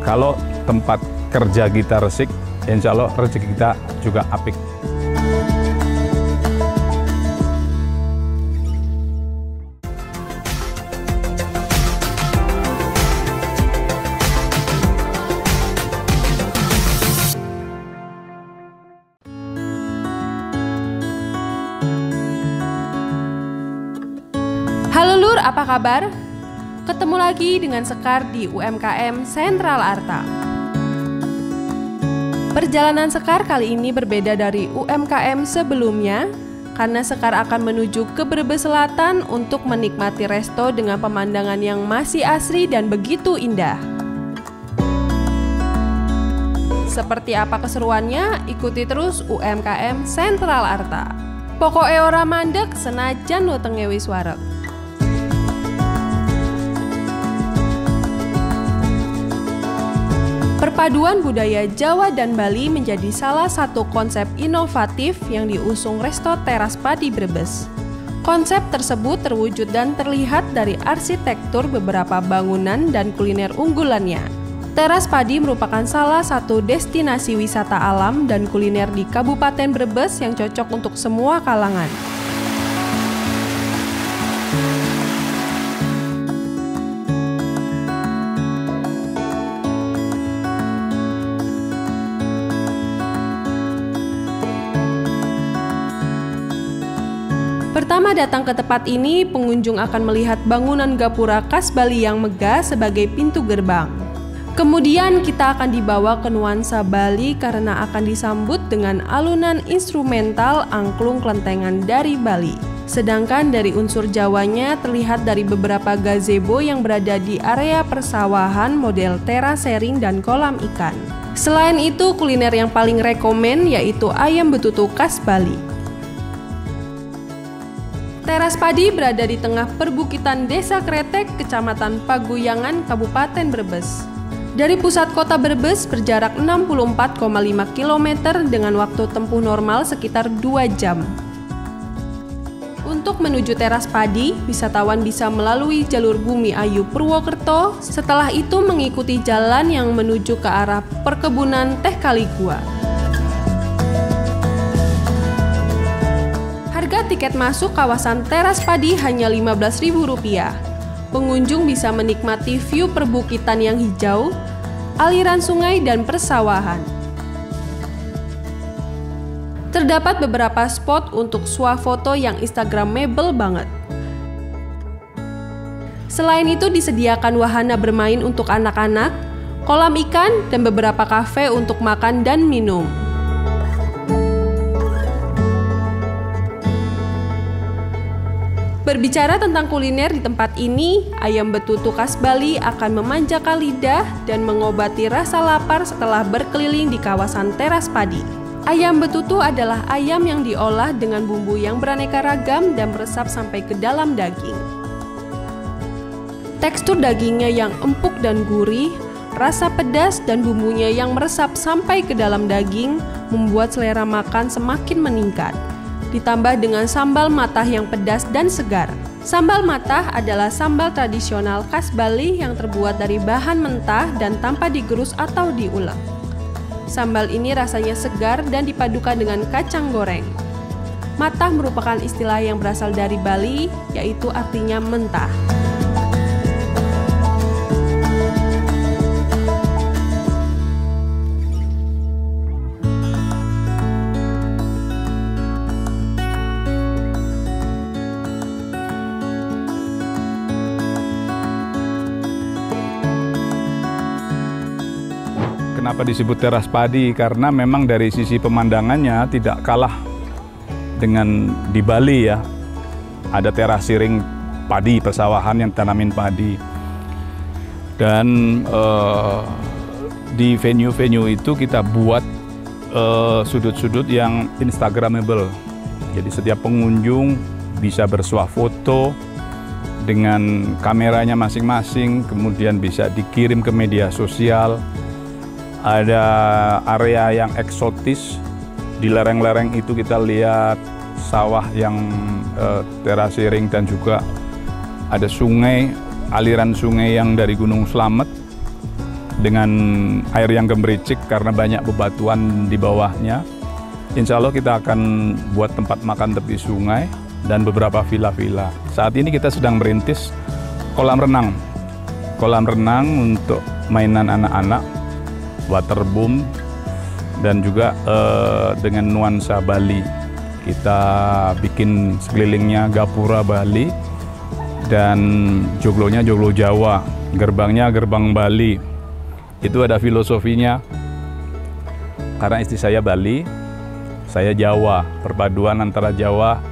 Kalau tempat kerja kita resik, insya Allah rezeki kita juga apik. Halo Lur, apa kabar? Ketemu lagi dengan Sekar di UMKM Sentral Arta. Perjalanan Sekar kali ini berbeda dari UMKM sebelumnya, karena Sekar akan menuju ke Brebes Selatan untuk menikmati resto dengan pemandangan yang masih asri dan begitu indah. Seperti apa keseruannya? Ikuti terus UMKM Sentral Arta. Pokoknya ora mandek senajan lo tengewi wareg. Perpaduan budaya Jawa dan Bali menjadi salah satu konsep inovatif yang diusung Resto Teras Padi Brebes. Konsep tersebut terwujud dan terlihat dari arsitektur beberapa bangunan dan kuliner unggulannya. Teras Padi merupakan salah satu destinasi wisata alam dan kuliner di Kabupaten Brebes yang cocok untuk semua kalangan. Pertama datang ke tempat ini, pengunjung akan melihat bangunan gapura khas Bali yang megah sebagai pintu gerbang. Kemudian kita akan dibawa ke nuansa Bali karena akan disambut dengan alunan instrumental angklung klentengan dari Bali. Sedangkan dari unsur Jawanya terlihat dari beberapa gazebo yang berada di area persawahan model terasering dan kolam ikan. Selain itu, kuliner yang paling rekomen yaitu ayam betutu khas Bali. Teras Padi berada di tengah perbukitan Desa Kretek, Kecamatan Paguyangan, Kabupaten Brebes. Dari pusat kota Brebes berjarak 64,5 km dengan waktu tempuh normal sekitar 2 jam. Untuk menuju Teras Padi, wisatawan bisa melalui jalur Bumi Ayu Purwokerto, setelah itu mengikuti jalan yang menuju ke arah perkebunan teh Kaligua. Harga tiket masuk kawasan Teras Padi hanya Rp15.000. Pengunjung bisa menikmati view perbukitan yang hijau, aliran sungai, dan persawahan. Terdapat beberapa spot untuk swafoto yang instagramable banget. Selain itu disediakan wahana bermain untuk anak-anak, kolam ikan, dan beberapa kafe untuk makan dan minum. Berbicara tentang kuliner di tempat ini, ayam betutu khas Bali akan memanjakan lidah dan mengobati rasa lapar setelah berkeliling di kawasan Teras Padi. Ayam betutu adalah ayam yang diolah dengan bumbu yang beraneka ragam dan meresap sampai ke dalam daging. Tekstur dagingnya yang empuk dan gurih, rasa pedas dan bumbunya yang meresap sampai ke dalam daging membuat selera makan semakin meningkat. Ditambah dengan sambal matah yang pedas dan segar. Sambal matah adalah sambal tradisional khas Bali yang terbuat dari bahan mentah dan tanpa digerus atau diulek. Sambal ini rasanya segar dan dipadukan dengan kacang goreng. Matah merupakan istilah yang berasal dari Bali, yaitu artinya mentah. Kenapa disebut Teras Padi? Karena memang dari sisi pemandangannya tidak kalah dengan di Bali ya. Ada terasering padi, persawahan yang tanamin padi. Dan di venue-venue itu kita buat sudut-sudut yang instagramable. Jadi setiap pengunjung bisa bersuah foto dengan kameranya masing-masing, kemudian bisa dikirim ke media sosial. Ada area yang eksotis, di lereng-lereng itu kita lihat sawah yang terasering dan juga ada sungai, aliran sungai yang dari Gunung Slamet dengan air yang gemericik karena banyak bebatuan di bawahnya. Insya Allah kita akan buat tempat makan tepi sungai dan beberapa villa-villa. Saat ini kita sedang merintis kolam renang. Kolam renang untuk mainan anak-anak, waterboom, dan juga dengan nuansa Bali. Kita bikin sekelilingnya gapura Bali dan joglonya joglo Jawa, gerbangnya gerbang Bali. Itu ada filosofinya, karena istri saya Bali, saya Jawa, perpaduan antara Jawa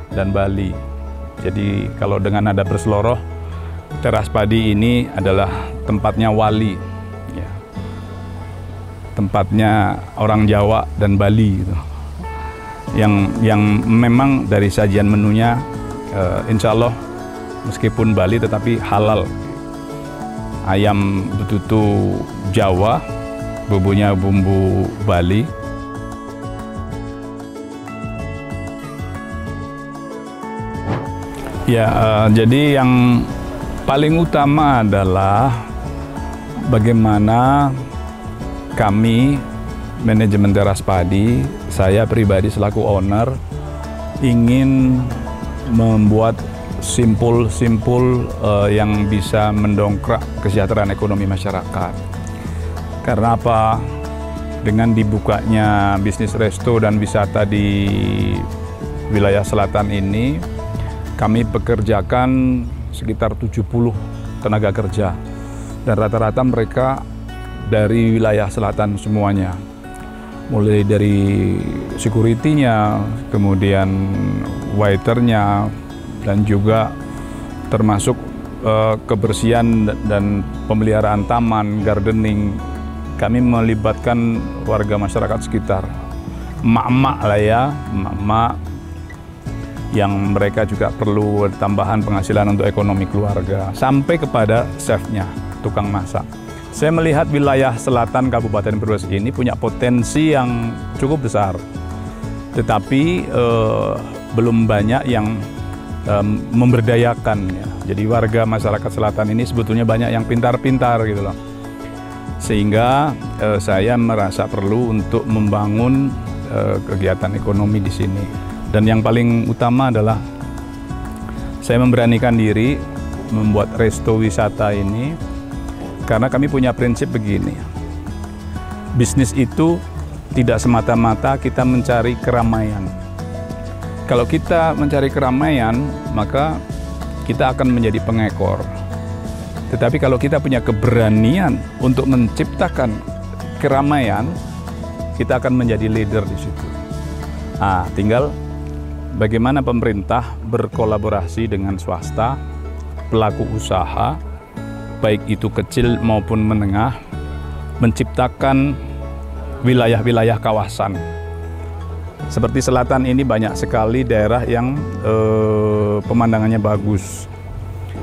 dan Bali. Jadi kalau dengan nada berseloroh, teras padi ini adalah tempatnya wali, ya. Tempatnya orang Jawa dan Bali gitu. Yang memang dari sajian menunya insya Allah meskipun Bali tetapi halal. Ayam betutu Jawa, bumbunya bumbu Bali. Ya, jadi yang paling utama adalah bagaimana kami manajemen teras padi, saya pribadi selaku owner ingin membuat simpul-simpul yang bisa mendongkrak kesejahteraan ekonomi masyarakat. Karena apa? Dengan dibukanya bisnis resto dan wisata di wilayah selatan ini, kami pekerjakan sekitar 70 tenaga kerja. Dan rata-rata mereka dari wilayah selatan semuanya. Mulai dari security-nya, kemudian waiternya, dan juga termasuk kebersihan dan pemeliharaan taman, gardening. Kami melibatkan warga masyarakat sekitar, emak-emak lah ya, emak-emak yang mereka juga perlu tambahan penghasilan untuk ekonomi keluarga, sampai kepada chefnya, tukang masak. Saya melihat wilayah selatan Kabupaten Brebes ini punya potensi yang cukup besar, tetapi belum banyak yang memberdayakan ya. Jadi warga masyarakat selatan ini sebetulnya banyak yang pintar-pintar gitu loh. Sehingga saya merasa perlu untuk membangun kegiatan ekonomi di sini. Dan yang paling utama adalah saya memberanikan diri membuat resto wisata ini karena kami punya prinsip begini. Bisnis itu tidak semata-mata kita mencari keramaian. Kalau kita mencari keramaian, maka kita akan menjadi pengekor. Tetapi kalau kita punya keberanian untuk menciptakan keramaian, kita akan menjadi leader di situ. Tinggal bagaimana pemerintah berkolaborasi dengan swasta, pelaku usaha, baik itu kecil maupun menengah, menciptakan wilayah-wilayah kawasan. Seperti selatan ini banyak sekali daerah yang pemandangannya bagus.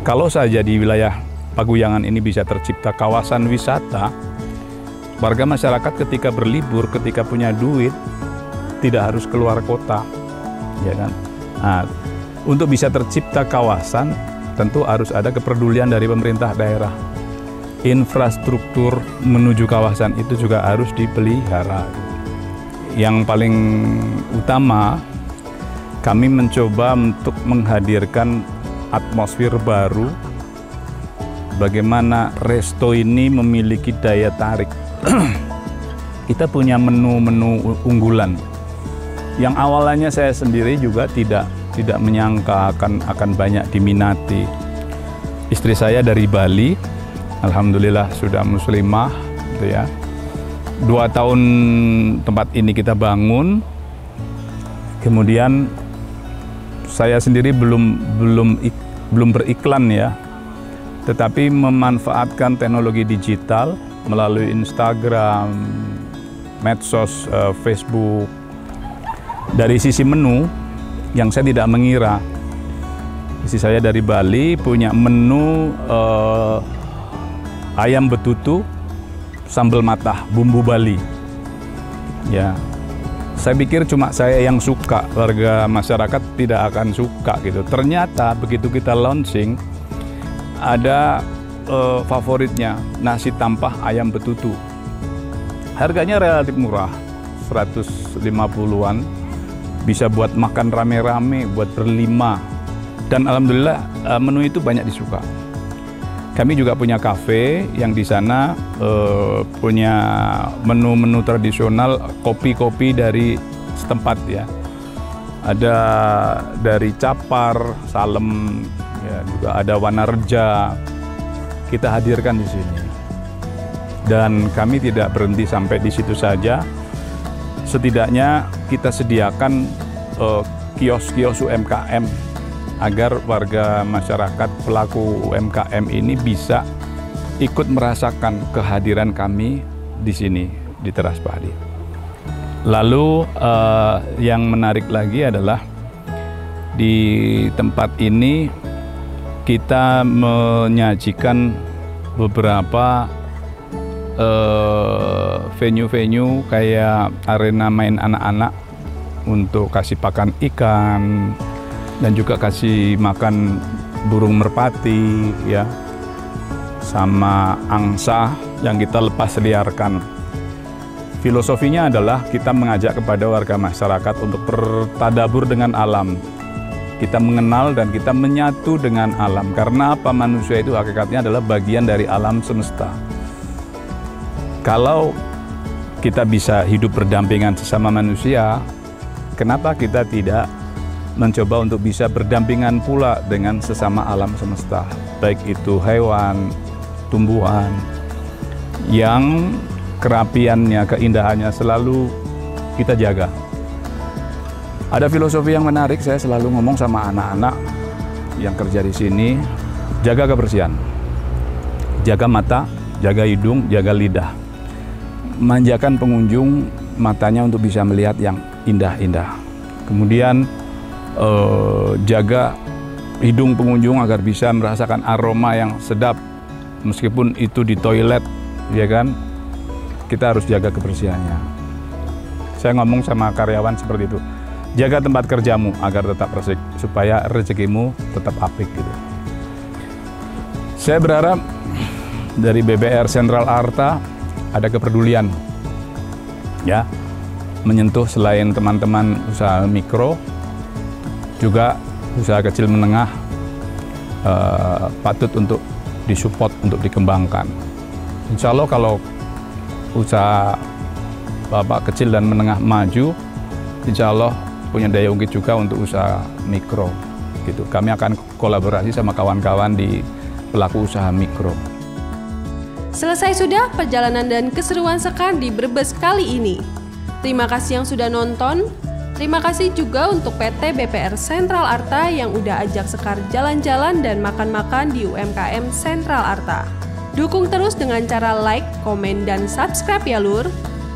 Kalau saja di wilayah Paguyangan ini bisa tercipta kawasan wisata, warga masyarakat ketika berlibur, ketika punya duit, tidak harus keluar kota, ya kan? Untuk bisa tercipta kawasan, tentu harus ada kepedulian dari pemerintah daerah. Infrastruktur menuju kawasan itu juga harus dipelihara. Yang paling utama, kami mencoba untuk menghadirkan atmosfer baru. Bagaimana resto ini memiliki daya tarik. Kita punya menu-menu unggulan. Yang awalnya saya sendiri juga tidak menyangka akan banyak diminati. Istri saya dari Bali, alhamdulillah sudah muslimah, gitu ya. 2 tahun tempat ini kita bangun, kemudian saya sendiri belum beriklan ya, tetapi memanfaatkan teknologi digital melalui Instagram, medsos, Facebook. Dari sisi menu yang saya tidak mengira, istri saya dari Bali punya menu ayam betutu sambal matah bumbu Bali. Ya, saya pikir cuma saya yang suka, warga masyarakat tidak akan suka gitu. Ternyata begitu kita launching, ada favoritnya nasi tampah ayam betutu. Harganya relatif murah, 150-an. Bisa buat makan rame-rame, buat berlima. Dan alhamdulillah menu itu banyak disuka. Kami juga punya kafe yang di sana punya menu-menu tradisional, kopi-kopi dari setempat ya. Ada dari Capar, Salem, ya, juga ada Wanareja. Kita hadirkan di sini. Dan kami tidak berhenti sampai di situ saja. Setidaknya kita sediakan kios-kios UMKM agar warga masyarakat pelaku UMKM ini bisa ikut merasakan kehadiran kami di sini di Teras Padi. Lalu yang menarik lagi adalah di tempat ini kita menyajikan beberapa venue-venue kayak arena main anak-anak untuk kasih pakan ikan dan juga kasih makan burung merpati ya, sama angsa yang kita lepas liarkan. Filosofinya adalah kita mengajak kepada warga masyarakat untuk bertadabur dengan alam. Kita mengenal dan kita menyatu dengan alam. Karena apa? Manusia itu hakikatnya adalah bagian dari alam semesta. Kalau kita bisa hidup berdampingan sesama manusia, kenapa kita tidak mencoba untuk bisa berdampingan pula dengan sesama alam semesta, baik itu hewan, tumbuhan, yang kerapiannya, keindahannya selalu kita jaga. Ada filosofi yang menarik, saya selalu ngomong sama anak-anak yang kerja di sini, jaga kebersihan, jaga mata, jaga hidung, jaga lidah, manjakan pengunjung matanya untuk bisa melihat yang indah-indah. Kemudian jaga hidung pengunjung agar bisa merasakan aroma yang sedap, meskipun itu di toilet, ya kan? Kita harus jaga kebersihannya. Saya ngomong sama karyawan seperti itu, jaga tempat kerjamu agar tetap resik, supaya rezekimu tetap apik gitu. Saya berharap dari BPR Sentral Arta ada kepedulian, ya, menyentuh selain teman-teman usaha mikro, juga usaha kecil menengah patut untuk disupport, untuk dikembangkan. Insya Allah kalau usaha Bapak kecil dan menengah maju, insya Allah punya daya ungkit juga untuk usaha mikro. Gitu. Kami akan kolaborasi sama kawan-kawan di pelaku usaha mikro. Selesai sudah perjalanan dan keseruan Sekar di Brebes kali ini. Terima kasih yang sudah nonton. Terima kasih juga untuk PT BPR Sentral Arta yang udah ajak Sekar jalan-jalan dan makan-makan di UMKM Sentral Arta. Dukung terus dengan cara like, komen, dan subscribe ya lur.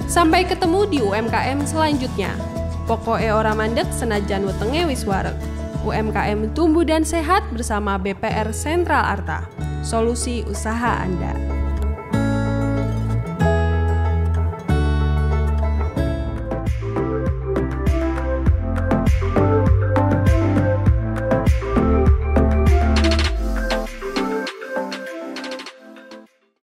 Sampai ketemu di UMKM selanjutnya. Pokoknya ora mandek senajan wetenge wis wareg. UMKM tumbuh dan sehat bersama BPR Sentral Arta. Solusi usaha Anda.